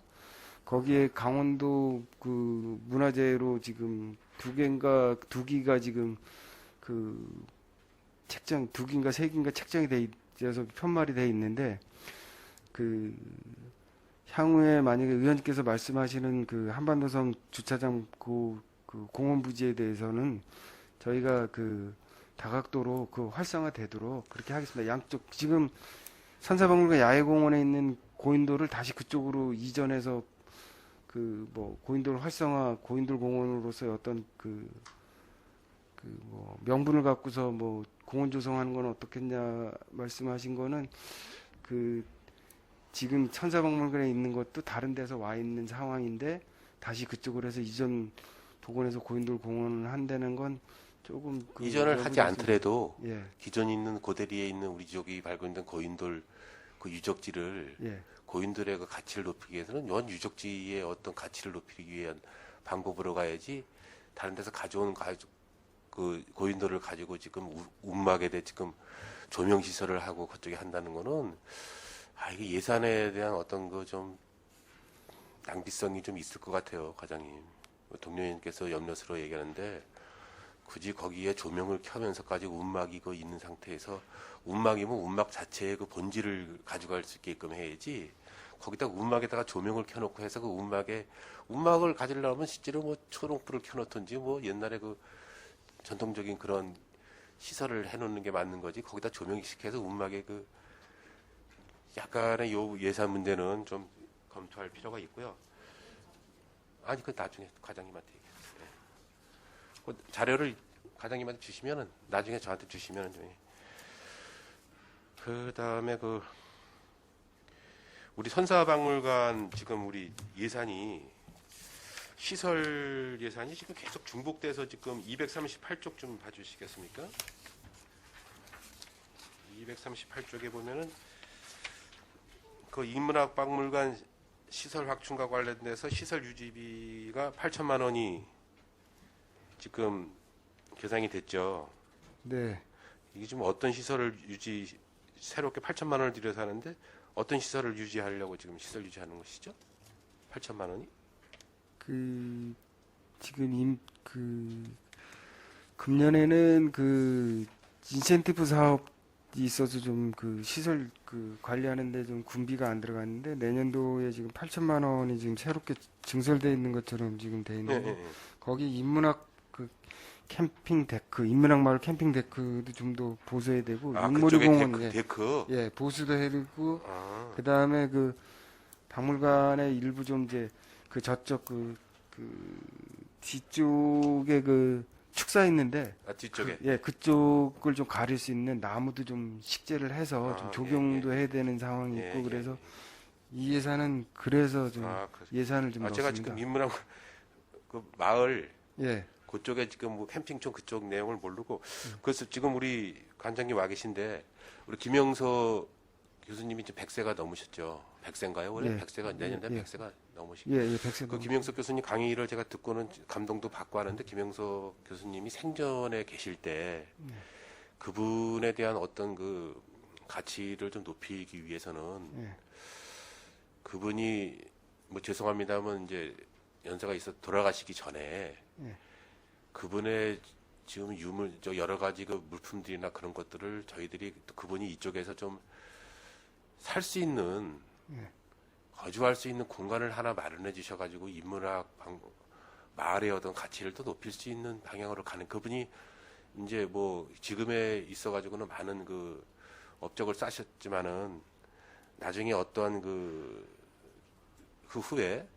거기에 강원도 문화재로 지금 2기가 지금 책장 2기인가 3기인가 책정이 돼 있어서 편말이 돼 있는데 향후에 만약에 의원님께서 말씀하시는 한반도섬 주차장 공원 부지에 대해서는 저희가 다각도로 활성화되도록 그렇게 하겠습니다. 양쪽 지금 선사박물관 야외공원에 있는 고인돌을 다시 그쪽으로 이전해서 그 뭐 고인돌 활성화, 고인돌 공원으로서의 어떤 뭐 명분을 갖고서 뭐 공원 조성하는 건 어떻겠냐 말씀하신 거는 그 지금 천사박물관에 있는 것도 다른 데서 와 있는 상황인데 다시 그쪽으로 해서 이전 복원해서 고인돌 공원을 한다는 건 조금 이전을 하지 않더라도 예, 기존 있는 고대리에 있는 우리 지역이 발굴된 고인돌 그 유적지를 예, 고인돌의 그 가치를 높이기 위해서는 원 유적지의 어떤 가치를 높이기 위한 방법으로 가야지 다른 데서 가져온 그 고인돌을 가지고 지금 움막에 대 지금 조명 시설을 하고 그쪽에 한다는 거는 이게 예산에 대한 어떤 그 좀 낭비성이 좀 있을 것 같아요, 과장님. 동료님께서 염려스러워 얘기하는데 굳이 거기에 조명을 켜면서까지 움막이 그 있는 상태에서 움막이면 움막 자체의 그 본질을 가져갈 수 있게끔 해야지 거기다 움막에다가 조명을 켜놓고 해서 그 움막을 가지려면 실제로 뭐 초롱불을 켜놓든지 뭐 옛날에 그 전통적인 그런 시설을 해놓는 게 맞는 거지 거기다 조명시켜서 움막에 그 약간의 요 예산 문제는 좀 검토할 필요가 있고요. 아니 그 나중에 과장님한테 얘기해요. 그 자료를 과장님한테 주시면은 나중에 저한테 주시면은 그 다음에 그 우리 선사박물관 지금 우리 예산이 시설 예산이 지금 계속 중복돼서 지금 238쪽 좀 봐주시겠습니까? 238쪽에 보면은 그 인문학 박물관 시설 확충과 관련돼서 시설 유지비가 8천만 원이 지금 계산이 됐죠. 네. 이게 지금 어떤 시설을 새롭게 8천만 원을 들여서 하는데 어떤 시설을 유지하려고 지금 시설 유지하는 것이죠? 8천만 원이? 지금 금년에는 인센티브 사업이 있어서 좀 시설 관리하는데 좀 군비가 안 들어갔는데 내년도에 지금 8천만 원이 지금 새롭게 증설되어 있는 것처럼 지금 돼 있는데 거기 인문학 캠핑 데크, 인문학 마을 캠핑 데크도 좀 더 보수해야 되고 그쪽에 윤모리공원 데크. 예, 보수도 해야 되고 그다음에 박물관의 일부 좀 이제 저쪽 뒤쪽에 축사 있는데 뒤쪽에. 그쪽을 좀 가릴 수 있는 나무도 좀 식재를 해서 좀 조경도 해야 되는 상황이 있고 그래서 이 예산은 그래서 좀 예산을 좀 제가 넣었습니다. 지금 인문학 그 마을 예. 그쪽에 지금 뭐 캠핑촌 그쪽 내용을 모르고 그래서 지금 우리 관장님 와 계신데 우리 김영서 교수님이 지금 100세가 넘으셨죠. 100세인가요? 원래 예. 100세가 내년 되면 예. 100세가 넘으시고 예, 백세. 그 김영석 교수님 강의를 제가 듣고는 감동도 받고 하는데 김영석 교수님이 생전에 계실 때 그분에 대한 어떤 그 가치를 좀 높이기 위해서는 그분이 뭐 죄송합니다만 이제 연세가 있어 돌아가시기 전에 그분의 지금 여러 가지 그 물품들이나 그런 것들을 저희들이 또 그분이 이쪽에서 좀 살 수 있는 거주할 수 있는 공간을 하나 마련해 주셔가지고 인문학 마을의 어떤 가치를 더 높일 수 있는 방향으로 가는 그분이 이제 뭐 지금에 있어가지고는 많은 그 업적을 쌓으셨지만은 나중에 어떠한 그 후에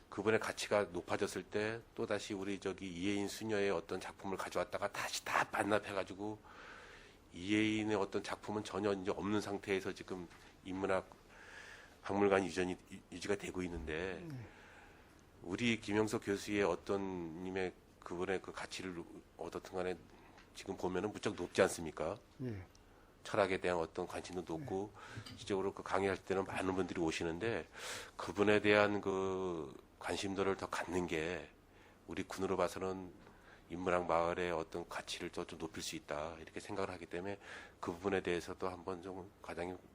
그분의 가치가 높아졌을 때 또다시 우리 이혜인 수녀의 어떤 작품을 가져왔다가 다시 다 반납해가지고 이혜인의 어떤 작품은 전혀 이제 없는 상태에서 지금 인문학 박물관 유지가 되고 있는데 우리 김영석 교수의 어떤 님의 그분의 그 가치를 어떻든 간에 지금 보면은 무척 높지 않습니까? 철학에 대한 어떤 관심도 높고 실제로 그 강의할 때는 많은 분들이 오시는데 그분에 대한 그 관심도를 더 갖는 게 우리 군으로 봐서는 인문학 마을의 어떤 가치를 더 좀 높일 수 있다 이렇게 생각을 하기 때문에 그 부분에 대해서도 한번 좀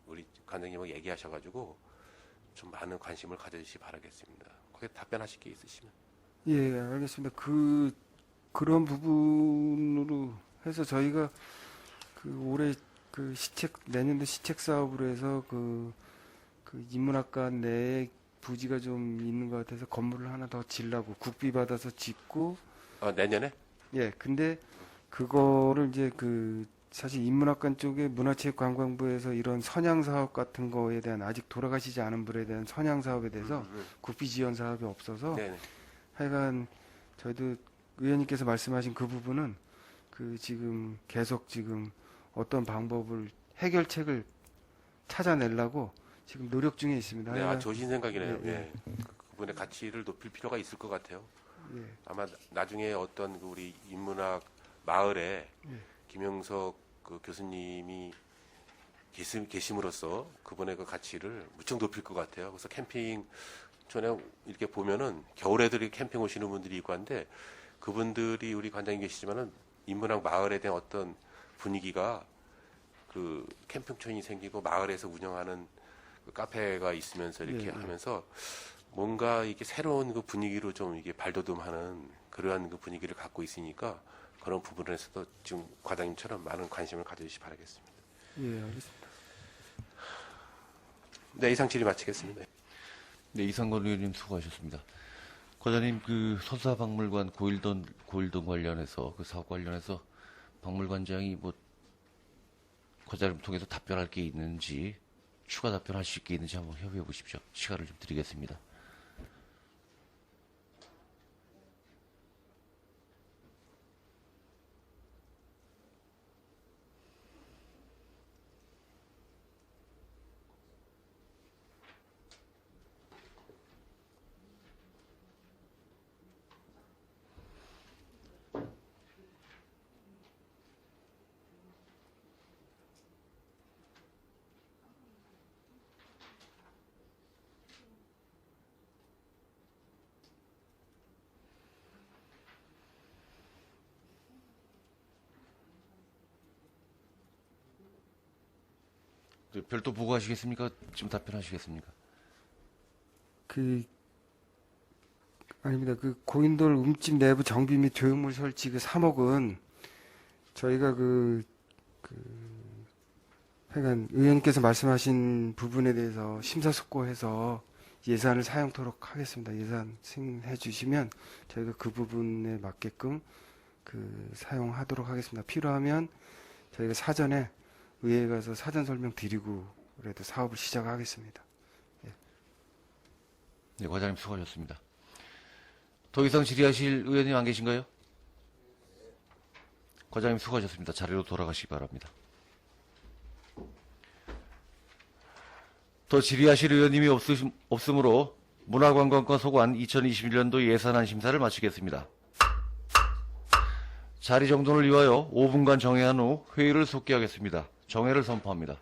우리 관장님하고 얘기하셔가지고 좀 많은 관심을 가져주시기 바라겠습니다. 거기에 답변하실 게 있으시면. 예, 알겠습니다. 그런 부분으로 해서 저희가 올해 내년도 시책 사업으로 해서 인문학관 내에 부지가 좀 있는 것 같아서 건물을 하나 더 지려고 국비 받아서 짓고 내년에? 예, 근데 그거를 이제 사실 인문학관 쪽에 문화체육관광부에서 이런 선양 사업 같은 거에 대한 아직 돌아가시지 않은 분에 대한 선양 사업에 대해서 국비 지원 사업이 없어서 네네. 하여간 저희도 의원님께서 말씀하신 그 부분은 그 지금 계속 지금 어떤 방법을 해결책을 찾아내려고 지금 노력 중에 있습니다. 네, 하여간 좋으신 생각이네요. 예, 예. 그분의 가치를 높일 필요가 있을 것 같아요. 예. 아마 나중에 어떤 그 우리 인문학 마을에 김영석 그 교수님이 계심으로써 그분의 그 가치를 무척 높일 것 같아요. 그래서 캠핑 전에 이렇게 보면은 겨울에도 이렇게 캠핑 오시는 분들이 있고 한데 그분들이 우리 관장님 계시지만은 인문학 마을에 대한 어떤 분위기가 그 캠핑촌이 생기고 마을에서 운영하는 그 카페가 있으면서 이렇게 하면서 뭔가 이게 새로운 그 분위기로 좀 이게 발돋움하는 그러한 그 분위기를 갖고 있으니까 그런 부분에서도 지금 과장님처럼 많은 관심을 가져주시 기 바라겠습니다. 예, 알겠습니다. 네, 이상 질의 마치겠습니다. 네, 이상건 의원님 수고하셨습니다. 과장님, 그 선사박물관 고일동 관련해서 그 사업 관련해서 박물관장이 뭐 과장님 통해서 답변할 게 있는지 추가 답변할 수 있게 있는지 한번 협의해 보십시오. 시간을 좀 드리겠습니다. 별도 보고하시겠습니까? 지금 답변하시겠습니까? 아닙니다. 그 고인돌 움집 내부 정비 및 조형물 설치 그 3억은 저희가 하여간 의원님께서 말씀하신 부분에 대해서 심사숙고해서 예산을 사용토록 하겠습니다. 예산 승인해 주시면 저희가 그 부분에 맞게끔 사용하도록 하겠습니다. 필요하면 저희가 사전에 의회에 가서 사전 설명 드리고 그래도 사업을 시작하겠습니다. 네, 과장님 수고하셨습니다. 더 이상 질의하실 의원님 안 계신가요? 과장님 수고하셨습니다. 자리로 돌아가시기 바랍니다. 더 질의하실 의원님이 없으므로 문화관광과 소관 2021년도 예산안 심사를 마치겠습니다. 자리 정돈을 위하여 5분간 정회한 후 회의를 속기하겠습니다. 정회를 선포합니다.